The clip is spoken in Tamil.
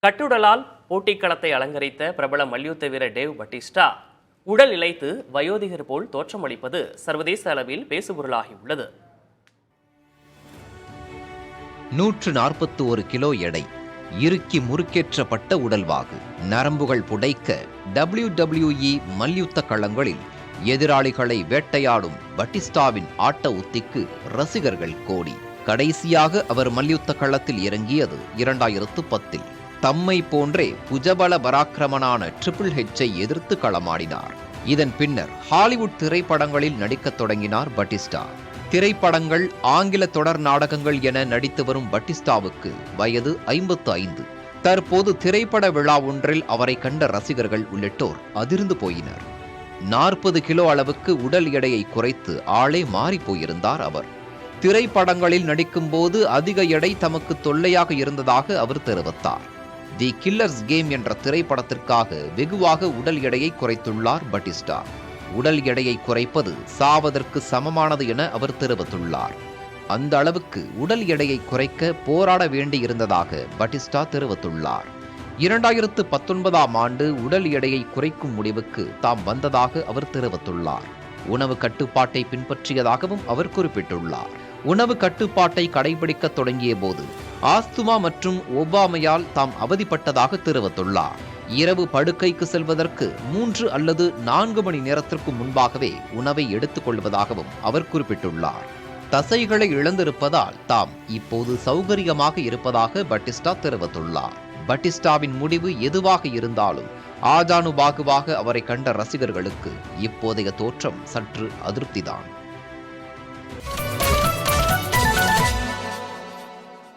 கட்டுடலால் போட்டிக்களத்தை அலங்கரித்த பிரபல மல்யுத்த வீரர் டேவ் பட்டிஸ்டா உடல் இளைத்து வயோதிகர் போல் தோற்றமளிப்பது சர்வதேச அளவில் பேசுபொருளாகியுள்ளது. 141 கிலோ எடை, இறுக்கி முறுக்கேற்றப்பட்ட உடல்வாகு, நரம்புகள் புடைக்க WWE மல்யுத்த களங்களில் எதிராளிகளை வேட்டையாடும் பட்டிஸ்டாவின் ஆட்ட உத்திக்கு ரசிகர்கள் கோடி. கடைசியாக அவர் மல்யுத்த களத்தில் இறங்கியது 2010. தம்மை போன்றே புஜபல பராக்கிரமனான ட்ரிபிள் ஹெச்சை எதிர்த்து களமாடினார். இதன் பின்னர் ஹாலிவுட் திரைப்படங்களில் நடிக்கத் தொடங்கினார் பட்டிஸ்டா. திரைப்படங்கள், ஆங்கில தொடர் நாடகங்கள் என நடித்து வரும் பட்டிஸ்டாவுக்கு வயது 55. தற்போது திரைப்பட விழா ஒன்றில் அவரை கண்ட ரசிகர்கள் உள்ளிட்டோர் அதிர்ந்து போயினர். 40 கிலோ அளவுக்கு உடல் எடையை குறைத்து ஆளே மாறி போயிருந்தார் அவர். திரைப்படங்களில் நடிக்கும் போது அதிக எடை தமக்கு தொல்லையாக இருந்ததாக அவர் தெரிவித்தார். தி கில்லர்ஸ் கேம் என்ற திரைப்படத்திற்காக வெகுவாக உடல் எடையை குறைத்துள்ளார் பட்டிஸ்டா. உடல் எடையை குறைப்பது சாவதற்கு சமமானது என அவர் தெரிவித்துள்ளார். அந்த அளவுக்கு உடல் எடையை குறைக்க போராட வேண்டியிருந்ததாக பட்டிஸ்டா தெரிவித்துள்ளார். 2019ஆம் ஆண்டு உடல் எடையை குறைக்கும் முடிவுக்கு தாம் வந்ததாக அவர் தெரிவித்துள்ளார். உணவு கட்டுப்பாட்டை பின்பற்றியதாகவும் அவர் குறிப்பிட்டுள்ளார். உணவு கட்டுப்பாட்டை கடைபிடிக்க தொடங்கிய போது ஆஸ்துமா மற்றும் ஒவ்வாமையால் தாம் அவதிப்பட்டதாக தெரிவித்துள்ளார். இரவு படுக்கைக்கு செல்வதற்கு 3 அல்லது 4 மணி நேரத்திற்கு முன்பாகவே உணவை எடுத்துக் கொள்வதாகவும் அவர் குறிப்பிட்டுள்ளார். தசைகளை இழந்திருப்பதால் தாம் இப்போது சௌகரியமாக இருப்பதாக பட்டிஸ்டா தெரிவித்துள்ளார். பட்டிஸ்டாவின் முடிவு எதுவாக இருந்தாலும் ஆஜானுபாகுவாக அவரை கண்ட ரசிகர்களுக்கு இப்போதைய தோற்றம் சற்று அதிருப்திதான்.